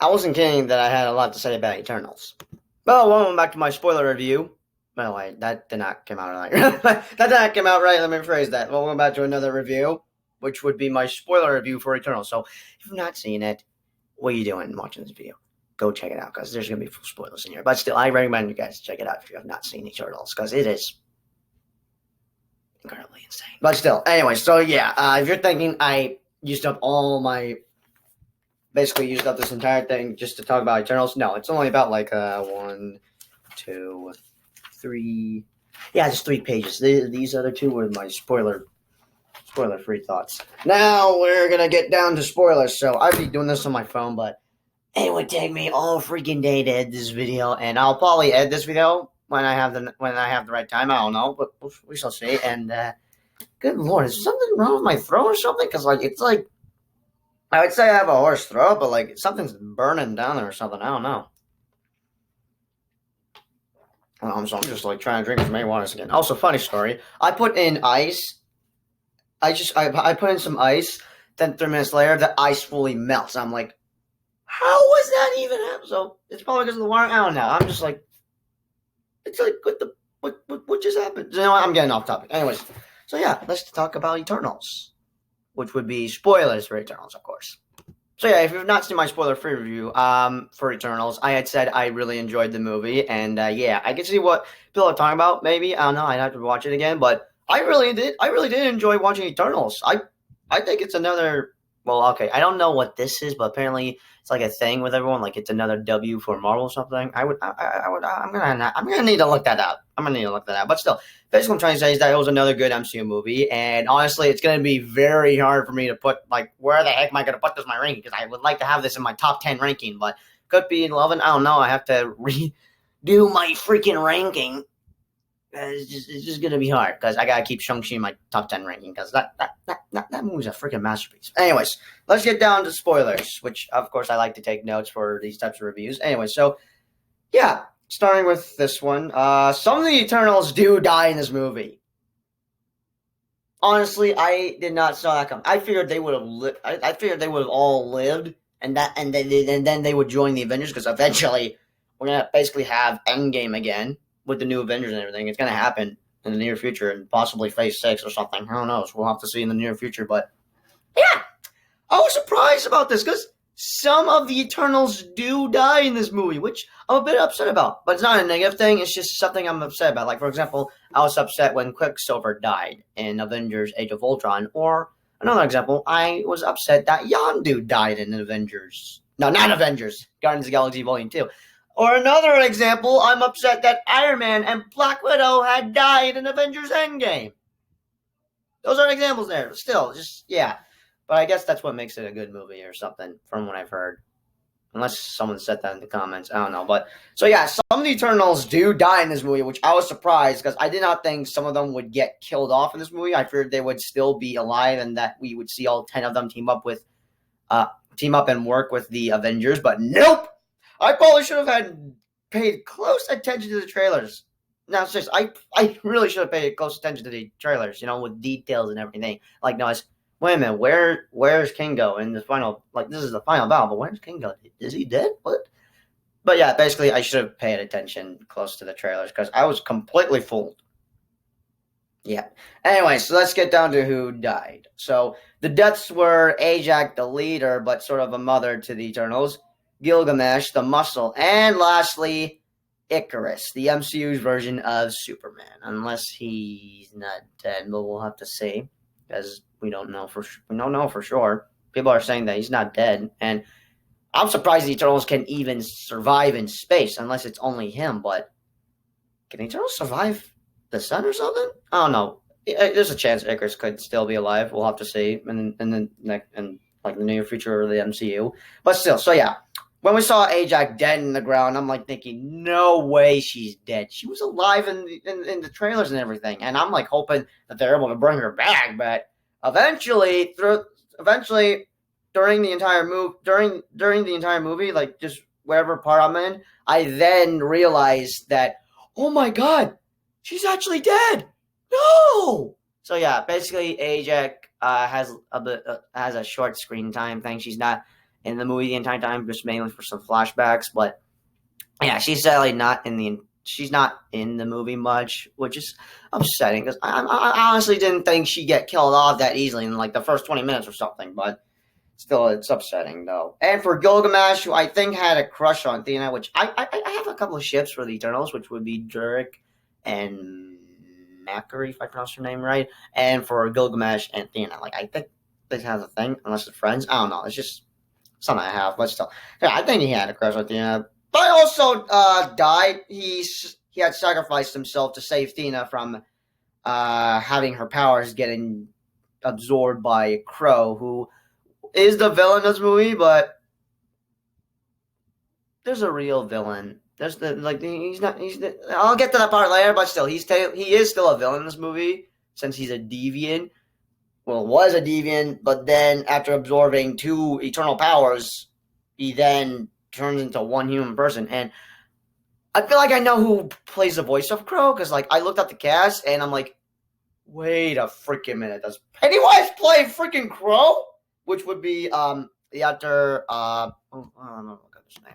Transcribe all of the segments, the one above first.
I wasn't kidding that I had a lot to say about Eternals. Well, welcome back to my spoiler review. By the way, that did not come out right. That did not come out right. Let me rephrase that. Welcome back to another review, which would be my spoiler review for Eternals. So, if you've not seen it, what are you doing watching this video? Go check it out, because there's going to be full spoilers in here. But still, I recommend you guys check it out if you have not seen Eternals, because it is incredibly insane. But still, anyway, so yeah, if you're thinking I used up all my... basically used up this entire thing just to talk about Eternals. No, it's only about like 1, 2, 3. Yeah, just 3 pages. These other 2 were my spoiler-free thoughts. Now we're gonna get down to spoilers. So I'd be doing this on my phone, but it would take me all freaking day to edit this video, and I'll probably edit this video when I have the right time. I don't know, but we shall see. And good lord, is something wrong with my throat or something? Because it's like. I would say I have a hoarse throat, but like something's burning down there or something. I don't know. So I'm just like trying to drink as many waters again. Also, funny story. I put in ice. I put in some ice. Then 3 minutes later, the ice fully melts. I'm like, how was that even happening? So it's probably because of the water. I don't know. I'm just like, it's like what just happened? You know what? I'm getting off topic. Anyways, so yeah, let's talk about Eternals, which would be spoilers for Eternals, of course. So yeah, if you've not seen my spoiler-free review for Eternals, I had said I really enjoyed the movie, and yeah, I can see what people are talking about. Maybe I don't know. I'd have to watch it again, but I really did. I really did enjoy watching Eternals. I think it's another. Well, okay, I don't know what this is, but apparently it's like a thing with everyone. Like it's another W for Marvel or something. I'm gonna need to look that up. But still, basically, what I'm trying to say is that it was another good MCU movie, and honestly, it's gonna be very hard for me to put like where the heck am I gonna put this in my ranking? Because I would like to have this in my top 10 ranking, but could be 11. I don't know. I have to redo my freaking ranking. It's just gonna be hard because I gotta keep Shang-Chi in my top 10 ranking because that movie's a freaking masterpiece. Anyways, let's get down to spoilers, which of course I like to take notes for these types of reviews. Anyway, so yeah, starting with this one, some of the Eternals do die in this movie. Honestly, I did not saw that come. I figured they would have I figured they would have all lived, and then they would join the Avengers because eventually we're gonna basically have Endgame again. With the new Avengers and everything, it's going to happen in the near future and possibly Phase 6 or something. Who knows? We'll have to see in the near future. But yeah, I was surprised about this because some of the Eternals do die in this movie, which I'm a bit upset about. But it's not a negative thing. It's just something I'm upset about. Like, for example, I was upset when Quicksilver died in Avengers Age of Ultron. Or another example, I was upset that Yondu died in Avengers. No, not Avengers. Guardians of the Galaxy Volume 2. Or another example, I'm upset that Iron Man and Black Widow had died in Avengers Endgame. Those are examples there. Still, just, yeah. But I guess that's what makes it a good movie or something, from what I've heard. Unless someone said that in the comments. I don't know. But, so yeah, some of the Eternals do die in this movie, which I was surprised, because I did not think some of them would get killed off in this movie. I figured they would still be alive, and that we would see all 10 of them team up and work with the Avengers. But nope! I probably should have paid close attention to the trailers. Now, seriously, I really should have paid close attention to the trailers, with details and everything. Like, no, wait a minute, where's Kingo in the final, like, this is the final battle, but where's Kingo? Is he dead? What? But yeah, basically, I should have paid attention close to the trailers, because I was completely fooled. Yeah. Anyway, so let's get down to who died. So, the deaths were Ajak, the leader, but sort of a mother to the Eternals, Gilgamesh, the muscle, and lastly, Icarus, the MCU's version of Superman. Unless he's not dead, but we'll have to see, because we don't know for sure. People are saying that he's not dead, and I'm surprised the Eternals can even survive in space, unless it's only him. But can the Eternals survive the sun or something? I don't know. There's a chance Icarus could still be alive. We'll have to see in the near future of the MCU. But still, so yeah. When we saw Ajak dead in the ground, I'm like thinking, no way she's dead. She was alive in the trailers and everything, and I'm like hoping that they're able to bring her back. But eventually, during the entire movie, like just wherever part I'm in, I then realized that, oh my god, she's actually dead. No. So yeah, basically Ajak has a short screen time thing. She's not in the movie the entire time, just mainly for some flashbacks. But yeah, she's sadly not in the. She's not in the movie much, which is upsetting because I honestly didn't think she'd get killed off that easily in like the first 20 minutes or something. But still, it's upsetting though. And for Gilgamesh, who I think had a crush on Athena, which I have a couple of ships for the Eternals, which would be Jurek and Macquarie, if I pronounce her name right. And for Gilgamesh and Athena, like I think this has a thing, unless they're friends. I don't know. It's just something I have, but still, yeah, I think he had a crush on Athena. But also died. He had sacrificed himself to save Athena from having her powers getting absorbed by Crow, who is the villain in this movie, but there's a real villain. There's I'll get to that part later, but still, he is still a villain in this movie since he's a deviant. Well, was a deviant, but then after absorbing 2 eternal powers, he then turns into one human person. And I feel like I know who plays the voice of Crow, because like I looked up the cast and I'm like, wait a freaking minute, does Pennywise play freaking Crow? Which would be the actor I don't know what his name.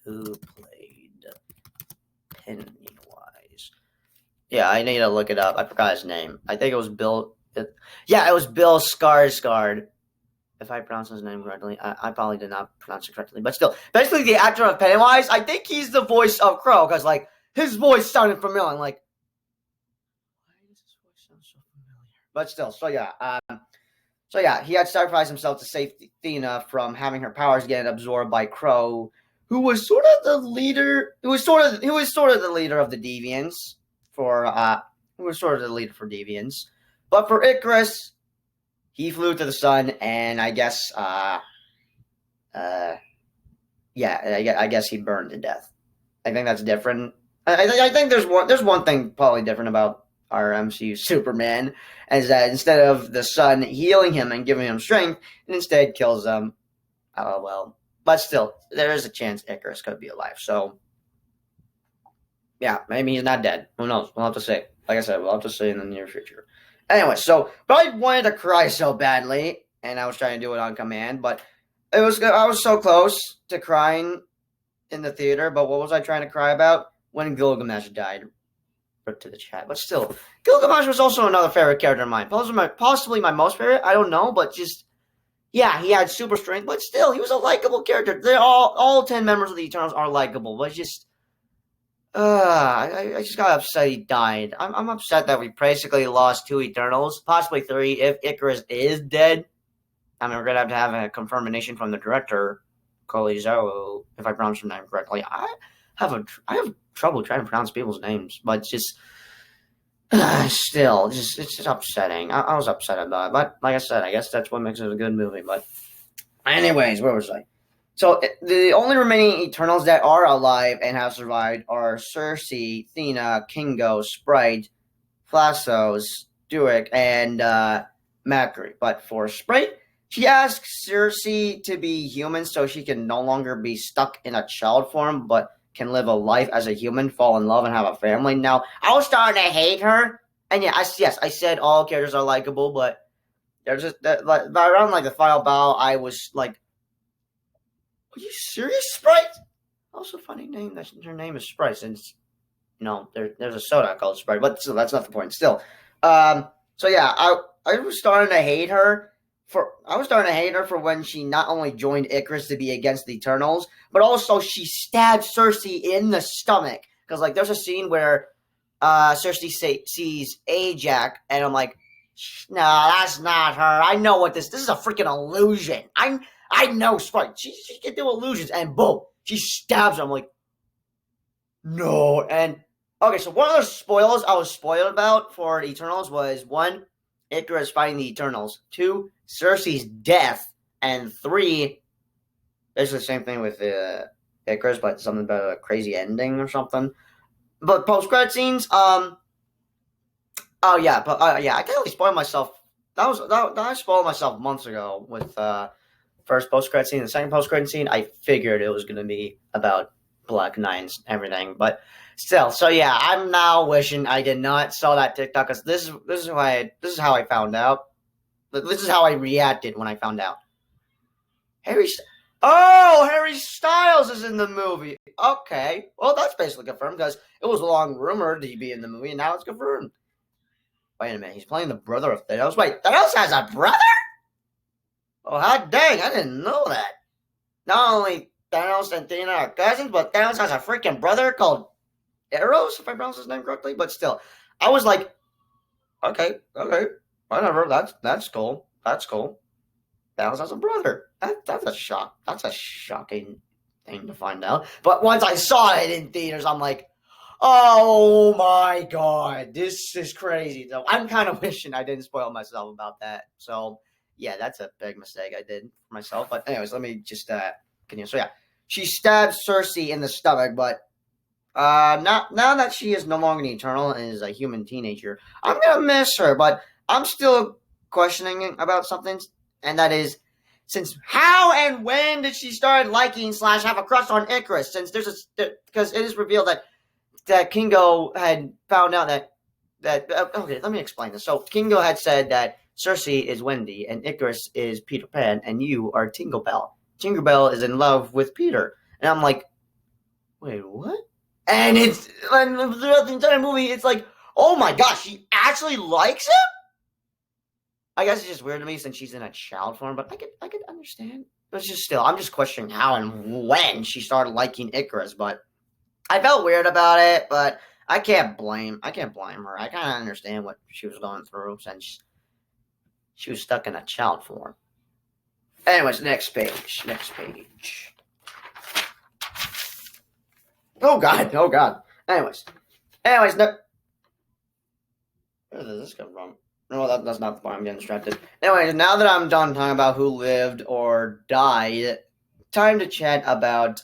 Who played Pennywise? Yeah, I need to look it up. I forgot his name. I think it was Bill. Yeah, it was Bill Skarsgård. If I pronounce his name correctly, I probably did not pronounce it correctly, but still, basically the actor of Pennywise, I think he's the voice of Crow, because like his voice sounded familiar. I'm like, why does his voice sound so familiar? But still, so yeah, he had sacrificed himself to save Athena from having her powers get absorbed by Crow, who was sort of the leader. Who was sort of the leader of the Deviants for Deviants, but for Icarus, he flew to the sun, and I guess, I guess he burned to death. I think that's different. I think there's one thing probably different about our MCU Superman, is that instead of the sun healing him and giving him strength, it instead kills him. Oh well, but still, there is a chance Icarus could be alive. So, yeah, maybe he's not dead. Who knows? We'll have to see. Like I said, we'll have to see in the near future. Anyway, but I wanted to cry so badly, and I was trying to do it on command, but I was so close to crying in the theater, but what was I trying to cry about? When Gilgamesh died. Put to the chat. But still, Gilgamesh was also another favorite character of mine. Possibly my most favorite, I don't know, but just, yeah, he had super strength, but still, he was a likable character. They're all 10 members of the Eternals are likable, but just, I just got upset he died. I'm upset that we basically lost 2 Eternals, possibly 3 if Icarus is dead. I mean, we're gonna have a confirmation from the director, Colizo, if I pronounce her name correctly. I have trouble trying to pronounce people's names, but just still, it's just upsetting. I was upset about it, but like I said, I guess that's what makes it a good movie. But anyways, where was I? So the only remaining Eternals that are alive and have survived are Cersei, Athena, Kingo, Sprite, Flassos, Duick, and Macri. But for Sprite, she asks Cersei to be human so she can no longer be stuck in a child form, but can live a life as a human, fall in love, and have a family. Now, I was starting to hate her, and yeah, I said all characters are likable, but there's just around like the final battle, I was like, "Are you serious, Sprite?" Also, funny name. Her name is Sprite, since there's a soda called Sprite, but still, that's not the point. Still, so yeah, I was starting to hate her. I was starting to hate her for when she not only joined Icarus to be against the Eternals, but also she stabbed Cersei in the stomach. Because like there's a scene where Cersei sees Ajax, and I'm like, no, that's not her. I know what this is a freaking illusion. I know Sprite. She can do illusions, and boom, she stabs her. I'm like, no. And okay, so one of the spoilers I was spoiled about for Eternals was 1, Icarus fighting the Eternals, 2, Cersei's death, and 3, basically the same thing with Icarus, but something about a crazy ending or something. But post-credit scenes, I can't really spoil myself. I spoiled myself months ago with first post-credit scene, the second post-credit scene. I figured it was going to be about Black Knights, everything, but still. So yeah, I'm now wishing I did not saw that TikTok, because this is how I found out. This is how I reacted when I found out. Oh, Harry Styles is in the movie. Okay. Well, that's basically confirmed because it was long rumored he'd be in the movie, and now it's confirmed. Wait a minute. He's playing the brother of Thanos. Wait, Thanos has a brother? Oh, hot dang. I didn't know that. Not only Thanos and Athena are cousins, but Thanos has a freaking brother called Eros, if I pronounce his name correctly. But still, I was like, okay, whatever. That's cool. That's cool. Thanos has a brother. That's a shock. That's a shocking thing to find out. But once I saw it in theaters, I'm like, oh my god, this is crazy. So I'm kind of wishing I didn't spoil myself about that. So yeah, that's a big mistake I did for myself. But anyways, let me just continue. So yeah, she stabs Cersei in the stomach, but now that she is no longer an Eternal and is a human teenager, I'm gonna miss her. But I'm still questioning about something, and that is, since how and when did she start liking / have a crush on Icarus? Since because it is revealed that Kingo had found out that okay, let me explain this. So Kingo had said that Cersei is Wendy and Icarus is Peter Pan and you are Tinkerbell. Tinkerbell is in love with Peter, and I'm like, wait, what? And throughout the entire movie, it's like, oh my gosh, she actually likes him. I guess it's just weird to me since she's in a child form, but I could understand. But it's just still, I'm just questioning how and when she started liking Icarus, but I felt weird about it, but I can't blame her. I kind of understand what she was going through since she was stuck in a child form. Anyways, next page. Oh god. Anyways, no. Where did this come from? No, that's not the point. I'm getting distracted. Anyways, now that I'm done talking about who lived or died, time to chat about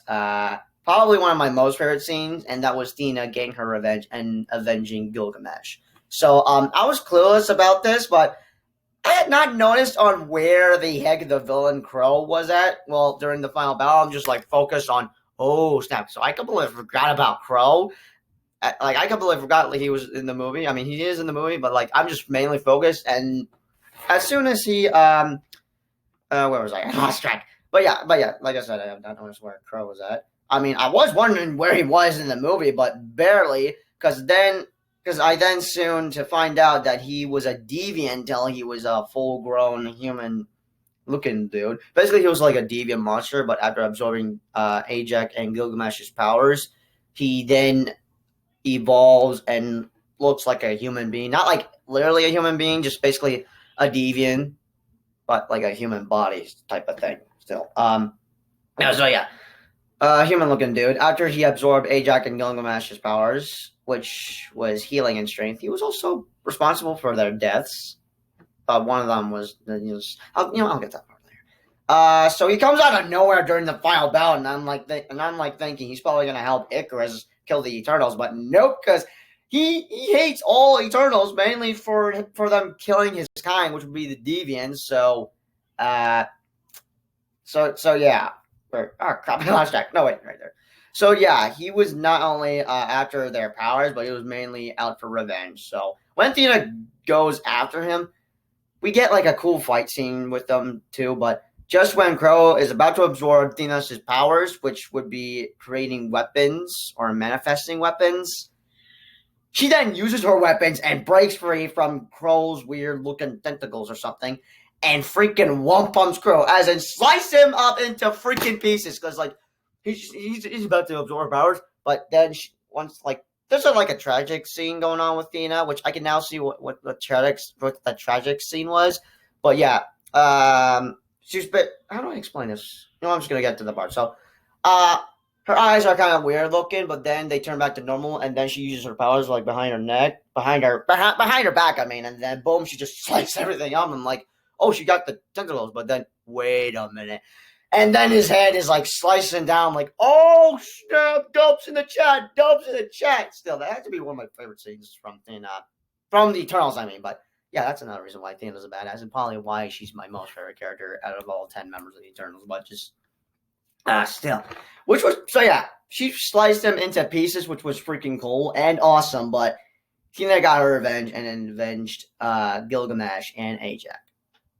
probably one of my most favorite scenes, and that was Athena getting her revenge and avenging Gilgamesh. So I was clueless about this, but I had not noticed on where the heck the villain Crow was at. Well, during the final battle, I'm just like focused on, oh snap. So I completely forgot about Crow. I completely forgot he was in the movie. I mean, he is in the movie, but like I'm just mainly focused. And as soon as he where was I? I lost track. But yeah, like I said, I have not noticed where Crow was at. I mean, I was wondering where he was in the movie, but barely, because I then soon to find out that he was a deviant until he was a full-grown human-looking dude. Basically, he was like a deviant monster, but after absorbing Ajax and Gilgamesh's powers, he then evolves and looks like a human being. Not like literally a human being, just basically a deviant, but like a human body type of thing. Still, human looking dude. After he absorbed Ajax and Gilgamesh's powers, which was healing and strength, he was also responsible for their deaths. One of them was, I'll get that part later. So he comes out of nowhere during the final battle, and I'm like thinking he's probably gonna help Icarus kill the Eternals, but nope, because he hates all Eternals mainly for them killing his kind, which would be the Deviants. So yeah. Oh crap! I lost track. No wait, right there. So yeah, he was not only after their powers, but he was mainly out for revenge. So when Athena goes after him, we get like a cool fight scene with them too. But just when Crow is about to absorb Athena's powers, which would be creating weapons or manifesting weapons, she then uses her weapons and breaks free from Crow's weird-looking tentacles or something, and freaking one-pumps Crow, as in slice him up into freaking pieces, because like he's about to absorb powers, but then there's a tragic scene going on with Athena, which I can now see what the tragic scene was, but yeah, she's bit. How do I explain this? I'm just gonna get to the part. So, her eyes are kind of weird looking, but then they turn back to normal, and then she uses her powers like behind her neck, behind her back. I mean, and then boom, she just slices everything up. I'm like, oh, she got the tentacles, but then wait a minute, and then his head is like slicing down. Like, oh snap! Dopes in the chat. Still, that has to be one of my favorite scenes from the Eternals. I mean, but yeah, that's another reason why Athena's a badass, and probably why she's my most favorite character out of all 10 members of the Eternals. But just still, she sliced him into pieces, which was freaking cool and awesome. But Athena got her revenge and then avenged Gilgamesh and Ajax.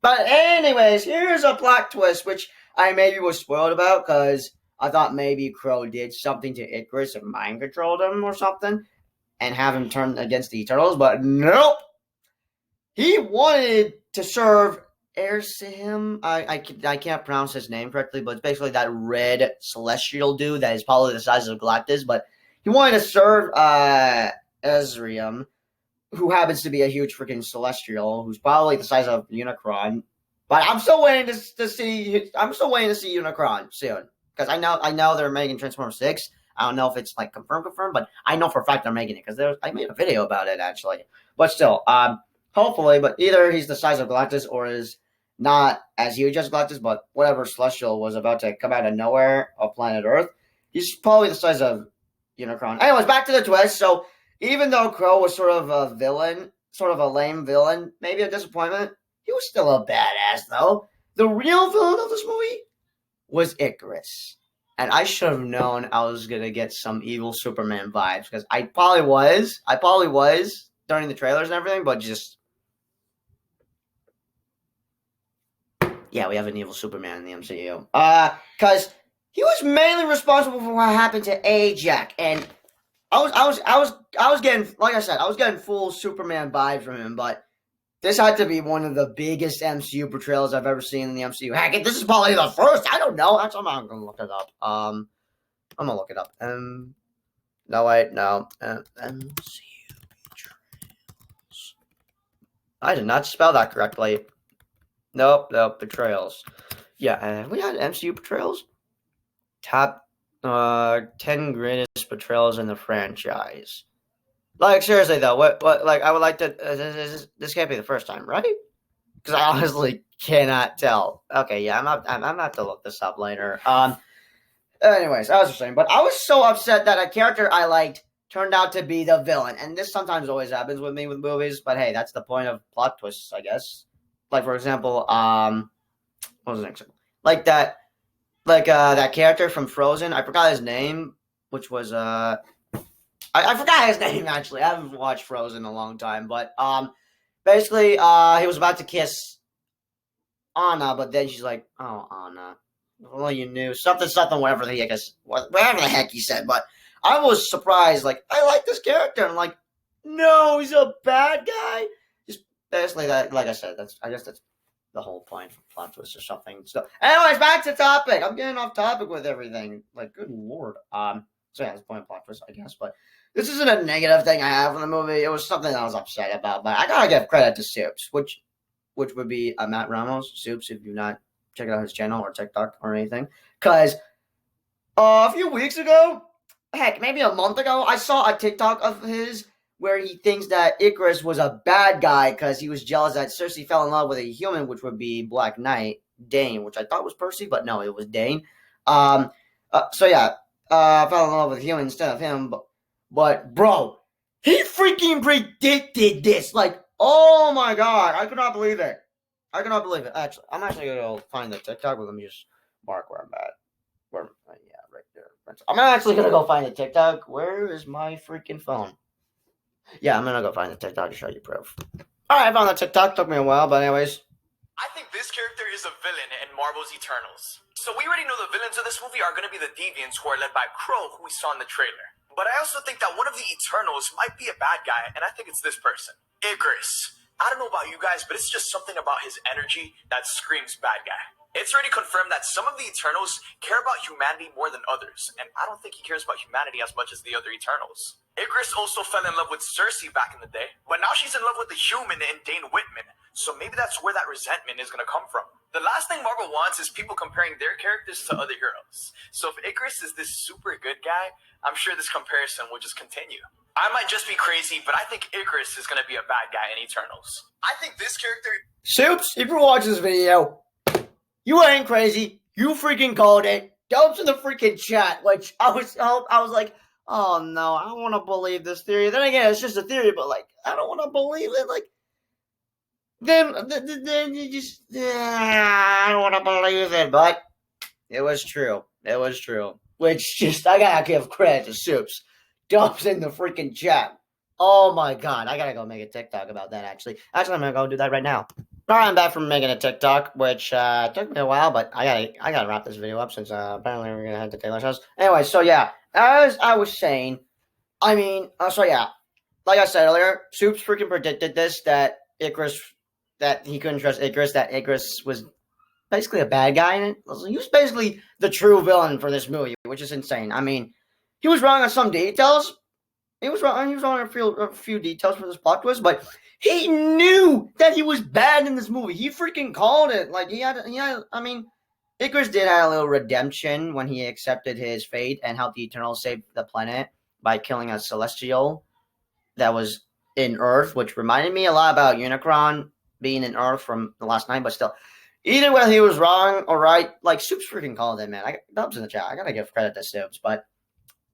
But anyways, here's a plot twist, which I maybe was spoiled about because I thought maybe Crow did something to Icarus and mind controlled him or something and have him turn against the Eternals, but nope. He wanted to serve Ersim. I can't pronounce his name correctly, but it's basically that red celestial dude that is probably the size of Galactus. But he wanted to serve Ezrium, who happens to be a huge freaking celestial, who's probably the size of Unicron. But I'm still waiting to see. I'm still waiting to see Unicron soon because I know they're making Transformers 6. I don't know if it's like confirmed, but I know for a fact they're making it because I made a video about it actually. But still, hopefully, but either he's the size of Galactus or is not as huge as Galactus, but whatever celestial was about to come out of nowhere of planet Earth, he's probably the size of Unicron. Anyways, back to the twist. So even though Crow was sort of a villain, sort of a lame villain, maybe a disappointment, he was still a badass though. The real villain of this movie was Icarus. And I should have known I was going to get some evil Superman vibes because I probably was. During the trailers and everything, but just yeah, we have an evil Superman in the MCU. Because he was mainly responsible for what happened to Ajax, and I was getting, like I said, I was getting full Superman vibes from him, but this had to be one of the biggest MCU portrayals I've ever seen in the MCU. Heck, this is probably the first. I don't know. Actually, I'm gonna look it up. I'm gonna look it up. No wait, no. MCU. I did not spell that correctly. Nope, betrayals. Yeah, we had MCU portrayals. Top 10 greatest betrayals in the franchise. Like, seriously, though, what, like, I would like to, this can't be the first time, right? Because I honestly cannot tell. Okay, yeah, I'm gonna have to look this up later. Anyways, I was just saying, but I was so upset that a character I liked turned out to be the villain. And this sometimes always happens with me with movies, but hey, that's the point of plot twists, I guess. Like, for example, what was the next one? Like that character from Frozen, I forgot his name, which was, I forgot his name, actually. I haven't watched Frozen in a long time, but, basically, he was about to kiss Anna, but then she's like, oh, Anna, well, you knew, something, whatever the heck he said, but I was surprised, like, I like this character. I'm like, no, he's a bad guy. Just basically that, like I said, I guess that's the whole point for plot twist or something. So, anyways, back to topic. I'm getting off topic with everything. Like, good lord. So yeah, that's the point of plot twist, I guess. But this isn't a negative thing I have in the movie. It was something I was upset about. But I gotta give credit to Soups, which would be Matt Ramos. Soups, if you've not checked out his channel or TikTok or anything. Because a few weeks ago, heck, maybe a month ago, I saw a TikTok of his where he thinks that Icarus was a bad guy because he was jealous that Cersei fell in love with a human, which would be Black Knight, Dane, which I thought was Percy, but no, it was Dane. So yeah, fell in love with a human instead of him. But bro, he freaking predicted this. Like, oh my god, I could not believe it. Actually, I'm actually going to find the TikTok, but let me just mark where I'm at. Yeah, right there. I'm actually going to go find the TikTok. Where is my freaking phone? Yeah, I'm going to go find the TikTok to show you proof. Alright, I found the TikTok. Took me a while, but anyways. I think this character is a villain in Marvel's Eternals. So we already know the villains of this movie are going to be the Deviants, who are led by Crow, who we saw in the trailer. But I also think that one of the Eternals might be a bad guy, and I think it's this person. Icarus. I don't know about you guys, but it's just something about his energy that screams bad guy. It's already confirmed that some of the Eternals care about humanity more than others, and I don't think he cares about humanity as much as the other Eternals. Icarus also fell in love with Cersei back in the day, but now she's in love with the human in Dane Whitman, so maybe that's where that resentment is going to come from. The last thing Marvel wants is people comparing their characters to other heroes. So if Icarus is this super good guy, I'm sure this comparison will just continue. I might just be crazy, but I think Icarus is going to be a bad guy in Eternals. I think this character... Soups, if you're watching this video, you ain't crazy. You freaking called it. Dopes in the freaking chat, which I was like, oh no, I don't want to believe this theory. Then again, it's just a theory, but like, I don't want to believe it. Like, then you just, I don't want to believe it, but it was true. Which just, I gotta give credit to Soups. Dubs in the freaking chat. Oh my god, I gotta go make a TikTok about that actually. I'm gonna go do that right now. Alright, I'm back from making a TikTok, which took me a while, but I gotta wrap this video up since apparently we're gonna head to Taylor's house. Anyway, so yeah, as I was saying, I mean, so yeah, like I said earlier, Soups freaking predicted this that he couldn't trust Icarus, that Icarus was basically a bad guy in it. He was basically the true villain for this movie, which is insane. I mean, he was wrong on some details. He was wrong. He was wrong on a few details for this plot twist, but he knew that he was bad in this movie. He freaking called it. Like he had. I mean, Icarus did have a little redemption when he accepted his fate and helped the Eternals save the planet by killing a Celestial that was in Earth, which reminded me a lot about Unicron being in Earth from the last night. But still, either whether he was wrong or right, like Soups freaking called it, man. Dubs in the chat. I gotta give credit to Soups, but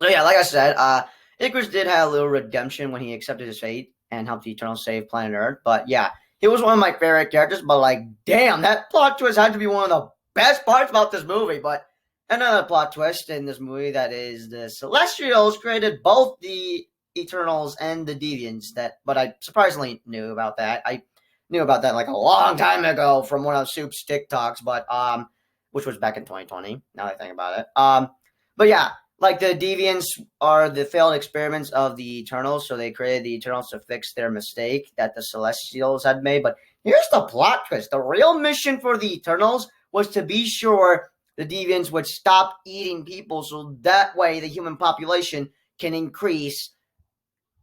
so yeah, like I said, Icarus did have a little redemption when he accepted his fate and helped the Eternals save planet Earth. But yeah, he was one of my favorite characters. But like, damn, that plot twist had to be one of the best parts about this movie. But another plot twist in this movie that is the Celestials created both the Eternals and the Deviants. But I surprisingly knew about that. I knew about that like a long time ago from one of Soup's TikToks, but which was back in 2020. Now that I think about it, but yeah, like the Deviants are the failed experiments of the Eternals, so they created the Eternals to fix their mistake that the Celestials had made. But here's the plot twist: the real mission for the Eternals was to be sure the Deviants would stop eating people, so that way the human population can increase.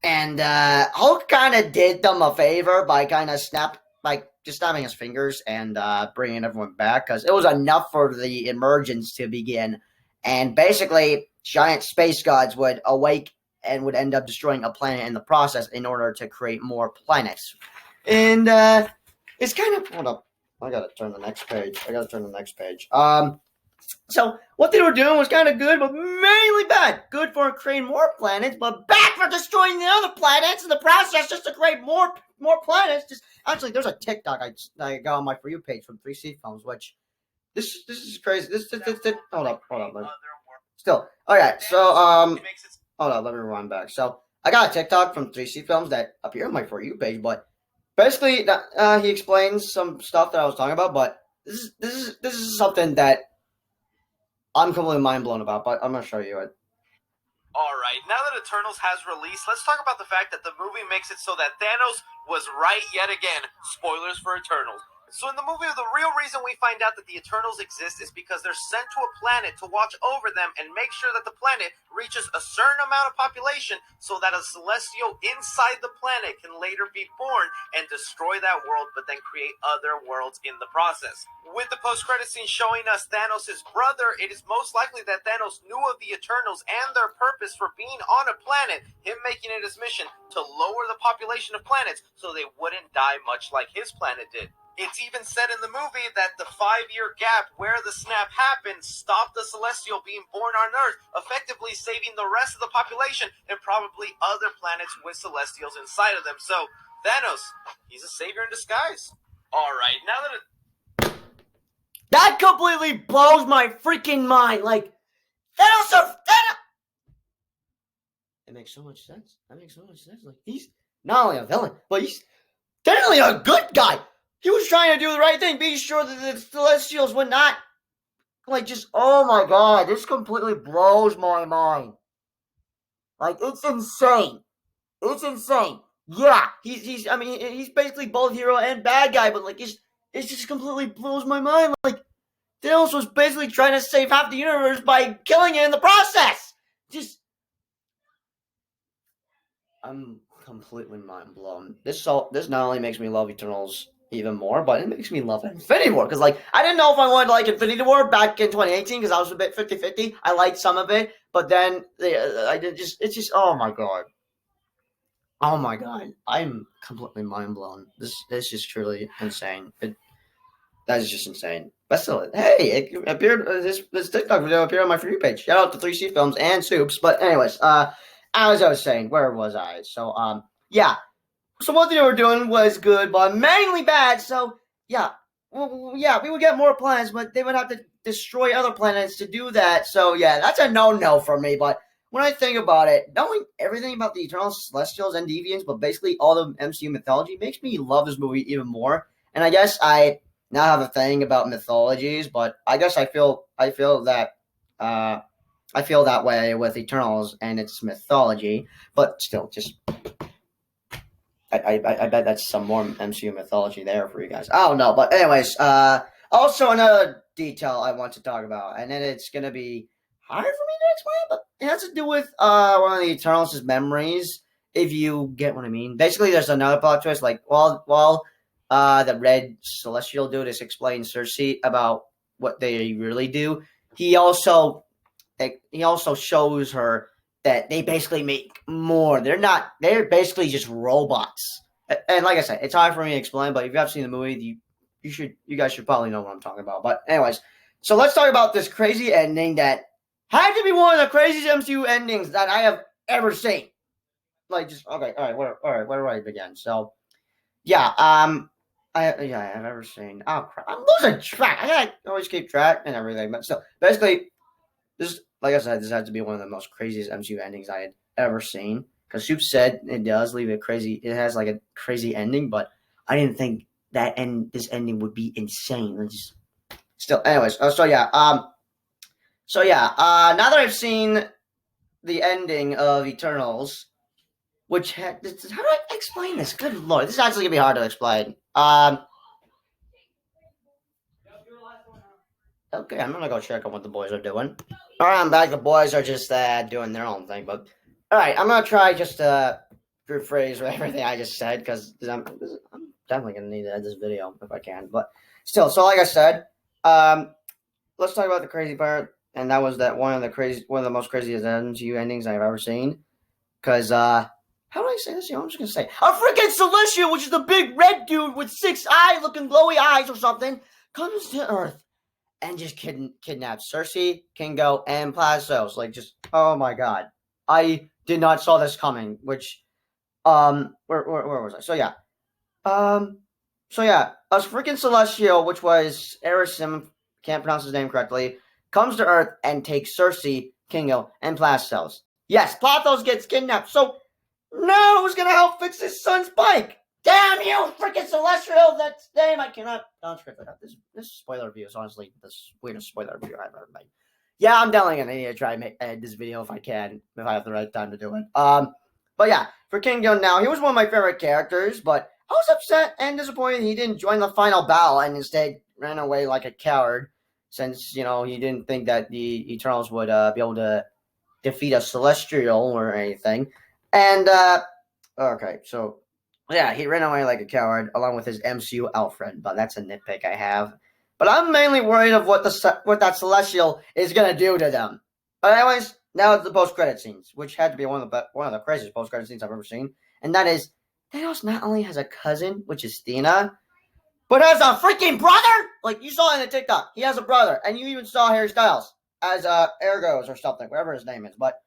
And Hulk kind of did them a favor by kind of just snapping his fingers and bringing everyone back because it was enough for the emergence to begin. And basically, giant space gods would awake and would end up destroying a planet in the process in order to create more planets. And it's kind of hold up. I gotta turn the next page. So what they were doing was kind of good, but mainly bad. Good for creating more planets, but bad for destroying the other planets in the process just to create more planets. Just actually, there's a TikTok I got on my For You page from 3C Films, which this is crazy. This hold up. Still, okay. So hold on. Let me rewind back. So I got a TikTok from 3C Films that appeared on my For You page, but basically, he explains some stuff that I was talking about, but this is something that I'm completely mind blown about, but I'm gonna show you it. Alright, now that Eternals has released, let's talk about the fact that the movie makes it so that Thanos was right yet again. Spoilers for Eternals. So in the movie, the real reason we find out that the Eternals exist is because they're sent to a planet to watch over them and make sure that the planet reaches a certain amount of population so that a Celestial inside the planet can later be born and destroy that world, but then create other worlds in the process. With the post-credit scene showing us Thanos' brother, it is most likely that Thanos knew of the Eternals and their purpose for being on a planet, him making it his mission to lower the population of planets so they wouldn't die much like his planet did. It's even said in the movie that the 5-year gap where the snap happened stopped the Celestial being born on Earth, effectively saving the rest of the population and probably other planets with Celestials inside of them. So, Thanos, he's a savior in disguise. Alright, now that that completely blows my freaking mind. Like, Thanos. It makes so much sense. Like, he's not only a villain, but he's technically a good guy. He was trying to do the right thing, being sure that the Celestials would not, like, just, oh my god, this completely blows my mind. Like, it's insane. Yeah, he's basically both hero and bad guy, but, like, it just completely blows my mind. Like, Thanos was basically trying to save half the universe by killing it in the process. I'm completely mind blown. This not only makes me love Eternals even more, but it makes me love Infinity War. Because, like, I didn't know if I wanted to like Infinity War back in 2018 because I was a bit 50-50. I liked some of it, but then it's just, oh my god. Oh my god. I'm completely mind blown. This is truly insane. That is just insane. But still, hey, it appeared, this TikTok video appeared on my For You page. Shout out to 3C Films and Soups. But anyways, as I was saying, where was I? So, yeah. So what they were doing was good, but mainly bad. So yeah, we would get more planets, but they would have to destroy other planets to do that. So yeah, that's a no for me. But when I think about it, knowing everything about the Eternals, Celestials, and Deviants, but basically all the MCU mythology makes me love this movie even more. And I guess I now have a thing about mythologies, but I guess I feel that I feel that way with Eternals and its mythology. But still, just I bet that's some more MCU mythology there for you guys. I don't know, but anyways, also another detail I want to talk about, and then it's gonna be hard for me to explain, but it has to do with one of the Eternals' memories. If you get what I mean. Basically, there's another plot twist. Like while the Red Celestial dude is explaining Cersei about what they really do, he also shows her that they basically make more. They're basically just robots. And like I said, it's hard for me to explain, but if you have seen the movie, you guys should probably know what I'm talking about. But anyways, so let's talk about this crazy ending that had to be one of the craziest MCU endings that I have ever seen. Like, just okay, all right, where do I begin? So, yeah, I've ever seen. Oh crap, I'm losing track. I gotta always keep track and everything, but still, basically, this, like I said, this had to be one of the most craziest MCU endings I had ever seen. Because Soup said it does leave it crazy. It has like a crazy ending, but I didn't think this ending would be insane. Just still, anyways. Now that I've seen the ending of Eternals, how do I explain this? Good lord, this is actually gonna be hard to explain. Okay, I'm gonna go check on what the boys are doing. All right, I'm back. The boys are just doing their own thing, but all right, I'm gonna try just to rephrase everything I just said because I'm definitely gonna need to edit this video if I can. But still, so like I said, let's talk about the crazy part, and that was that one of the most craziest MCU endings I've ever seen. Because how do I say this? I'm just gonna say a freaking Celestial, which is the big red dude with 6 looking glowy eyes or something, comes to Earth and just kidnaps Cersei, Kingo, and Plazos. Like, just, oh my god. I did not saw this coming, which, where was I? So yeah, a freaking Celestial, which was Erisim, can't pronounce his name correctly, comes to Earth and takes Cersei, Kingo, and Plazos. Yes, Plazos gets kidnapped, so now who's gonna help fix his son's bike? Damn you, freaking Celestial! That's name I cannot transcript it. This spoiler review is honestly the weirdest spoiler review I've ever made. Yeah, I'm definitely gonna need to try and edit this video if I can, if I have the right time to do it. But yeah, for Kingo now, he was one of my favorite characters, but I was upset and disappointed he didn't join the final battle and instead ran away like a coward, since he didn't think that the Eternals would be able to defeat a Celestial or anything. And okay, so yeah, he ran away like a coward along with his MCU Alfred, but that's a nitpick I have. But I'm mainly worried of what that Celestial is gonna do to them. But anyways, now it's the post-credit scenes, which had to be one of the craziest post-credit scenes I've ever seen, and that is Thanos not only has a cousin, which is Thena, but has a freaking brother. Like you saw in the TikTok, he has a brother, and you even saw Harry Styles as Ergos or something, whatever his name is. But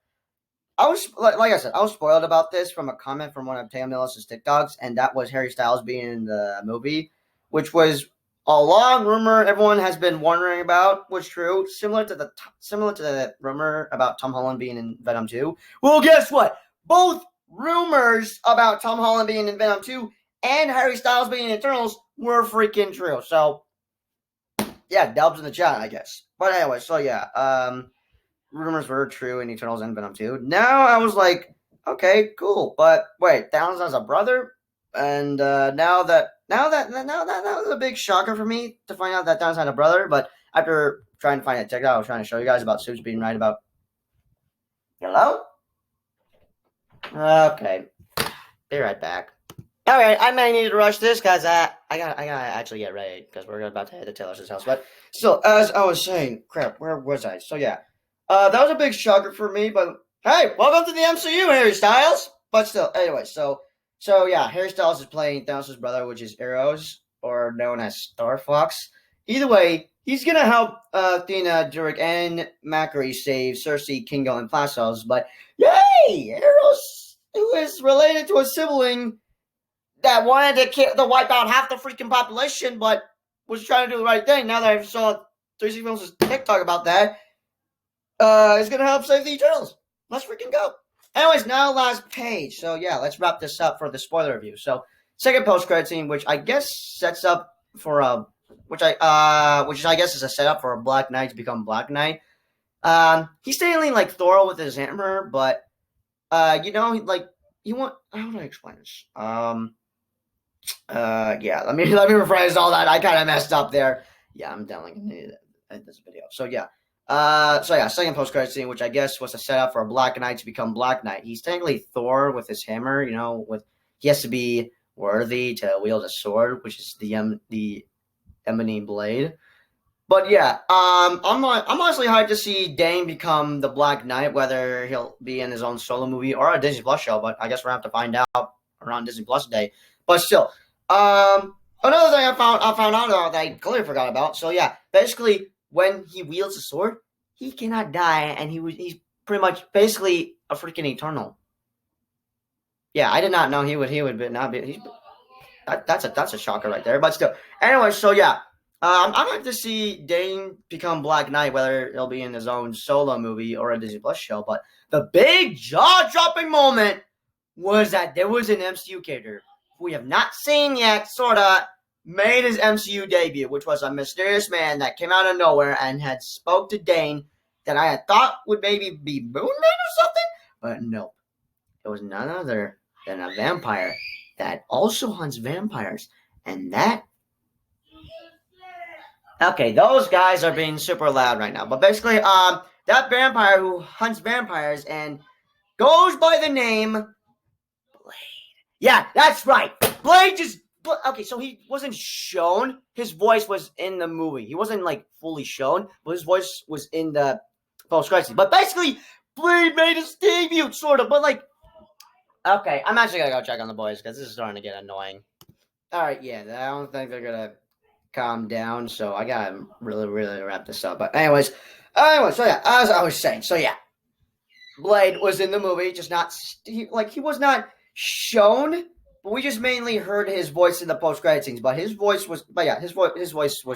I was like I said, I was spoiled about this from a comment from one of Tam Millis's TikToks, and that was Harry Styles being in the movie, which was a long rumor everyone has been wondering about. Was true, similar to the rumor about Tom Holland being in Venom 2. Well, guess what? Both rumors about Tom Holland being in Venom 2 and Harry Styles being in Eternals were freaking true. So yeah, dubs in the chat, I guess. But anyway, so yeah, rumors were true in Eternals and Venom 2. Now I was like, okay, cool. But wait, Thanos has a brother? And now that was a big shocker for me to find out that Thanos had a brother. But after trying to find it, I was trying to show you guys about Suits being right about. Hello? Okay. Be right back. Alright, I may need to rush this because I gotta actually get ready because we're about to head to Taylor's house. But still, as I was saying, crap, where was I? So yeah. That was a big shocker for me, but hey, welcome to the MCU, Harry Styles! But still, anyway, so yeah, Harry Styles is playing Thanos' brother, which is Eros, or known as Star Fox. Either way, he's gonna help Athena, Durek, and Macri save Cersei, Kingo, and Plazos, but yay! Eros, who is related to a sibling that wanted to wipe out half the freaking population, but was trying to do the right thing. Now that I saw 360 Films' TikTok about that, is going to help save the Eternals. Let's freaking go. Anyways, now last page. So yeah, let's wrap this up for the spoiler review. So second post-credit scene, which I guess sets up for a which I guess is a setup for a Black Knight to become Black Knight. He's standing like Thor with his hammer, but like you want how do I explain this? Yeah, let me rephrase all that. I kind of messed up there. Yeah, I'm definitely gonna need to edit this video. So yeah. Second post credit scene, which I guess was a setup for a Black Knight to become Black Knight. He's technically Thor with his hammer, he has to be worthy to wield a sword, which is the ebony blade. But yeah, I'm honestly hyped to see Dane become the Black Knight, whether he'll be in his own solo movie or a Disney Plus show. But I guess we're gonna have to find out around Disney Plus Day. But still, another thing I found out about that I clearly forgot about. So yeah, basically when he wields a sword, he cannot die, and he's pretty much basically a freaking eternal. Yeah, I did not know he would not be. That's a shocker right there. But still, anyway, so yeah. I'm going to see Dane become Black Knight, whether he'll be in his own solo movie or a Disney Plus show. But the big jaw-dropping moment was that there was an MCU character who we have not seen yet, sorta, made his MCU debut, which was a mysterious man that came out of nowhere and had spoke to Dane that I had thought would maybe be Moon Knight or something. But no, it was none other than a vampire that also hunts vampires. And that okay, those guys are being super loud right now. But basically, that vampire who hunts vampires and goes by the name Blade. Yeah, that's right. Blade just okay. So he wasn't shown. His voice was in the movie. He wasn't like fully shown, but his voice was in the post credits. But basically, Blade made his debut, sort of. But like, okay, I'm actually gonna go check on the boys because this is starting to get annoying. All right, yeah, I don't think they're gonna calm down, so I gotta really, really wrap this up. But anyways, so yeah, as I was saying, so yeah, Blade was in the movie, just not he was not shown, but we just mainly heard his voice in the post-credit scenes. But his voice was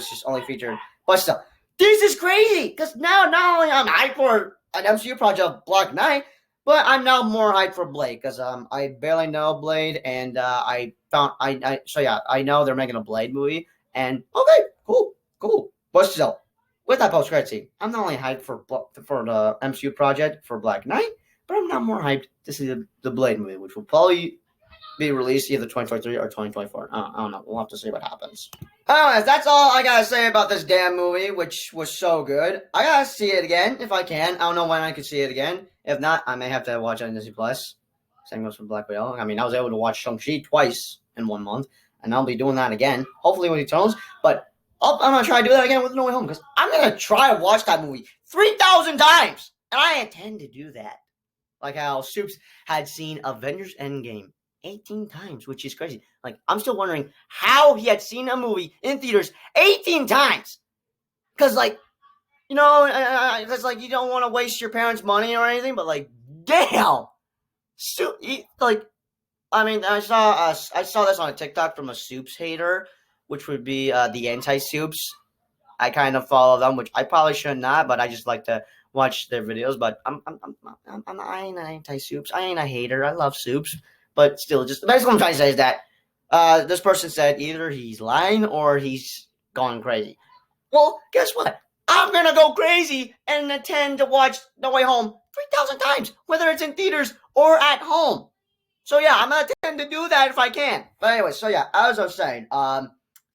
just only featured. But still, this is crazy because now not only I'm hyped for an MCU project of Black Knight, but I'm now more hyped for Blade because I barely know Blade, and I know they're making a Blade movie. And okay, cool. But still, with that post credit scene, I'm not only hyped for the MCU project for Black Knight, but I'm now more hyped to see the Blade movie, which will probably be released either 2023 or 2024. I don't know. We'll have to see what happens. Anyways, that's all I gotta say about this damn movie, which was so good. I gotta see it again if I can. I don't know when I could see it again. If not, I may have to watch it on Disney Plus. Same goes for Black Widow. I mean, I was able to watch Shang-Chi twice in 1 month, and I'll be doing that again, hopefully with Eternals. But I'm gonna try to do that again with No Way Home because I'm gonna try to watch that movie 3,000 times, and I intend to do that. Like how Soups had seen Avengers Endgame 18 times, which is crazy. Like, I'm still wondering how he had seen a movie in theaters 18 times. Because, like, because, like, you don't want to waste your parents' money or anything, but, like, damn. I saw this on a TikTok from a Soups hater, which would be the anti-Soups. I kind of follow them, which I probably should not, but I just like to watch their videos. But I ain't an anti-Soups. I ain't a hater. I love Soups. But still, just basically what I'm trying to say is that this person said either he's lying or he's going crazy. Well, guess what? I'm going to go crazy and intend to watch No Way Home 3,000 times, whether it's in theaters or at home. So, yeah, I'm going to tend to do that if I can. But anyway, so, yeah, as I was saying, I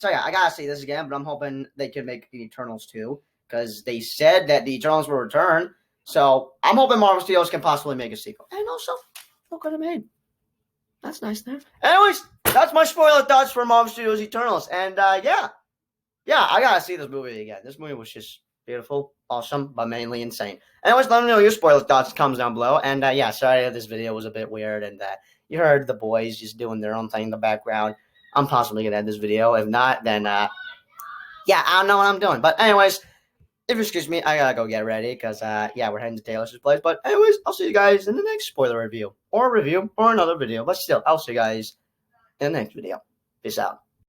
got to see this again, but I'm hoping they can make the Eternals too, because they said that the Eternals will return. So, I'm hoping Marvel Studios can possibly make a sequel. And also, look what it made. That's nice there. Anyways, that's my spoiler thoughts for Marvel Studios Eternals. And yeah, I gotta see this movie again. This movie was just beautiful, awesome, but mainly insane. Anyways, let me know your spoiler thoughts comes down below. And yeah, sorry if this video was a bit weird and you heard the boys just doing their own thing in the background. I'm possibly gonna end this video. If not, then yeah, I don't know what I'm doing. But anyways, if you excuse me, I gotta go get ready because yeah, we're heading to Taylor's place. But anyways, I'll see you guys in the next spoiler review or another video. But still, I'll see you guys in the next video. Peace out.